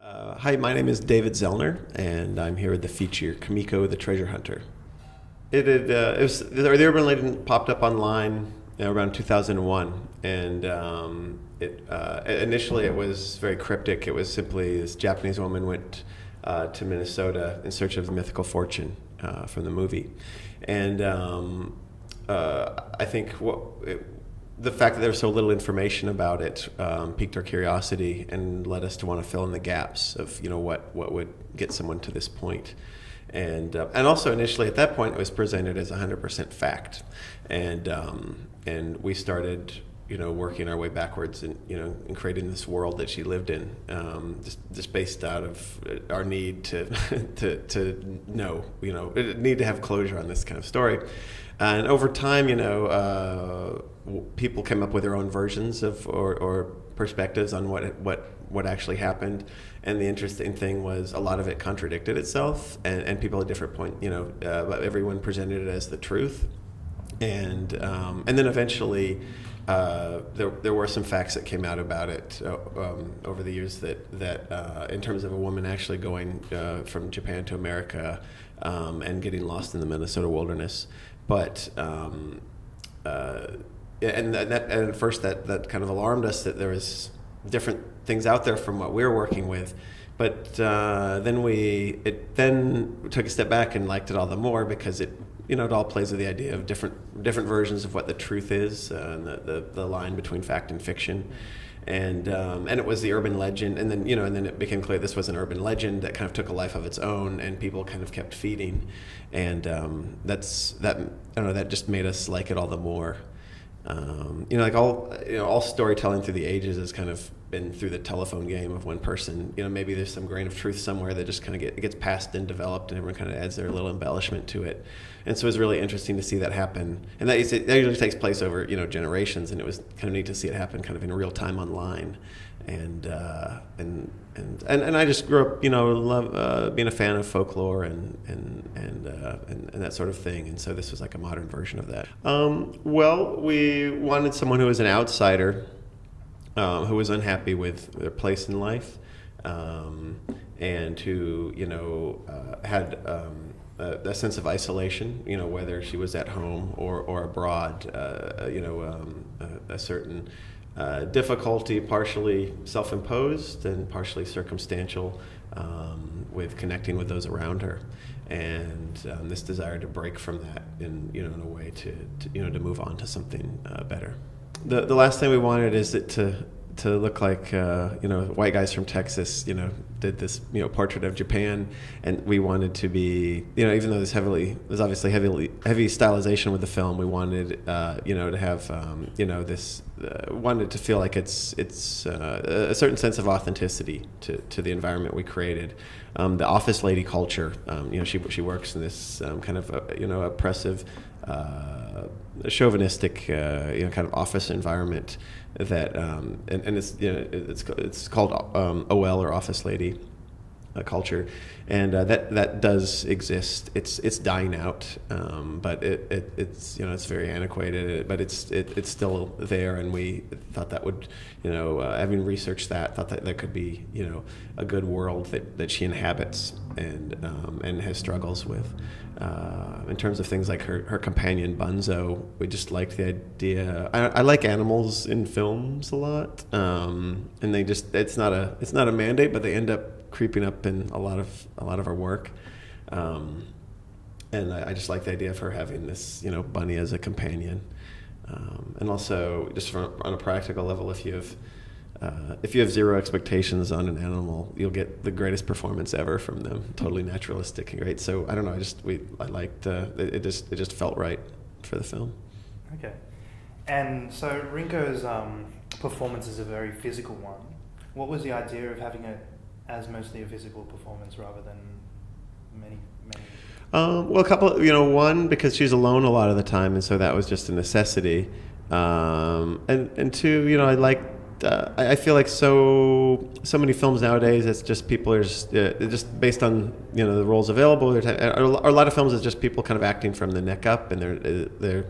Hi, my name is David Zellner, and I'm here with the feature Kumiko, the Treasure Hunter. The Urban Legend popped up online around 2001, and initially it was very cryptic. It was simply this Japanese woman went to Minnesota in search of the mythical fortune from the movie, and I think the fact that there was so little information about it piqued our curiosity and led us to want to fill in the gaps of what would get someone to this point. And also initially at that point it was presented as 100% fact, and we started working our way backwards and in creating this world that she lived in, just based out of our need to to know, need to have closure on this kind of story. And over time, people came up with their own versions of or perspectives on what actually happened. And the interesting thing was a lot of it contradicted itself, and people at different point, but everyone presented it as the truth. And then eventually, there were some facts that came out about it over the years that in terms of a woman actually going from Japan to America and getting lost in the Minnesota wilderness. But and at first that kind of alarmed us that there was different things out there from what we were working with. But then we took a step back and liked it all the more because it all plays with the idea of different versions of what the truth is, and the line between fact and fiction. And it was the urban legend, and then it became clear this was an urban legend that kind of took a life of its own, and people kind of kept feeding, and that just made us like it all the more. All storytelling through the ages has kind of been through the telephone game of one person. Maybe there's some grain of truth somewhere that just kind of gets passed and developed, and everyone kind of adds their little embellishment to it. And so it was really interesting to see that happen. And that usually takes place over generations, and it was kind of neat to see it happen kind of in real time online. And I just grew up love being a fan of folklore and that sort of thing. And so this was like a modern version of that. Well, we wanted someone who was an outsider, who was unhappy with their place in life, and who had a sense of isolation, whether she was at home or abroad, a certain difficulty, partially self-imposed and partially circumstantial, with connecting with those around her, and this desire to break from that in a way to move on to something better. The last thing we wanted is it to look like white guys from Texas did this portrait of Japan, and we wanted to be even though there's obviously heavy stylization with the film, we wanted to have this wanted to feel like it's a certain sense of authenticity to the environment we created. The office lady culture, she works in this kind of oppressive, chauvinistic kind of office environment that and it's called OL, or office lady culture, and that does exist. It's dying out, but it's it's very antiquated, but it's still there, and we thought that would having researched that, thought that there could be a good world that she inhabits and has struggles with. In terms of things like her companion Bunzo, we just liked the idea. I like animals in films a lot, and it's not a mandate, but they end up creeping up in a lot of our work, and I just like the idea of her having this bunny as a companion, and also just on a practical level, if you have zero expectations on an animal, you'll get the greatest performance ever from them. Totally naturalistic and great. So I don't know. I liked it. Just felt right for the film. Okay, and so Rinko's performance is a very physical one. What was the idea of having it as mostly a physical performance rather than many? Well, a couple. One, because she's alone a lot of the time, and so that was just a necessity. And two, I like. I feel like so many films nowadays, it's just people are just based on the roles available. Or a lot of films, it's just people kind of acting from the neck up, and they're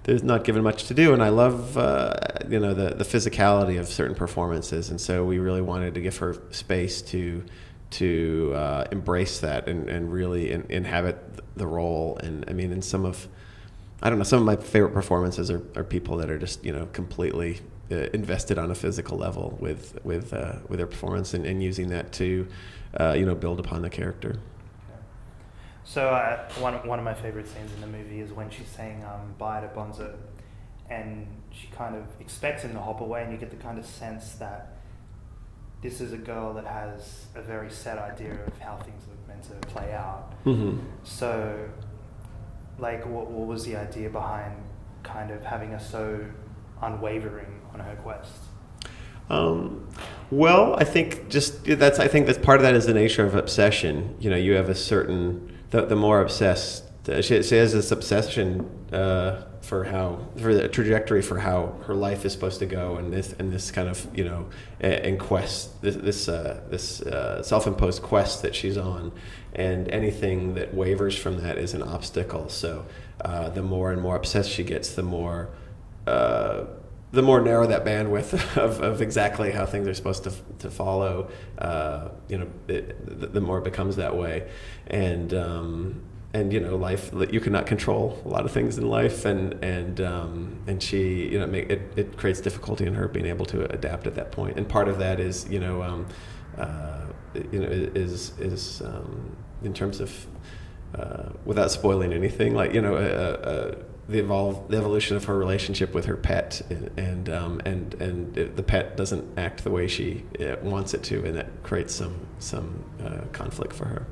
there's not given much to do, and I love the physicality of certain performances, and so we really wanted to give her space to embrace that and really inhabit the role. And I mean, in some of my favorite performances are people that are just completely invested on a physical level with their performance and using that to build upon the character. So one of my favorite scenes in the movie is when she's saying bye to Bonzo, and she kind of expects him to hop away, and you get the kind of sense that this is a girl that has a very set idea of how things are meant to play out. Mm-hmm. So, like, what was the idea behind kind of having her so unwavering on her quest? Well, I think that's part of that is the nature of obsession. You have a certain the more obsessed she has this obsession for the trajectory for how her life is supposed to go, and this kind of in quest this self-imposed quest that she's on, and anything that wavers from that is an obstacle. So the more and more obsessed she gets, the more narrow that bandwidth of exactly how things are supposed to follow, the more it becomes that way. And life, you cannot control a lot of things in life, and she, it creates difficulty in her being able to adapt at that point. And part of that is, is in terms of, without spoiling anything, like, the evolution of her relationship with her pet, and the pet doesn't act the way she wants it to, and that creates some conflict for her.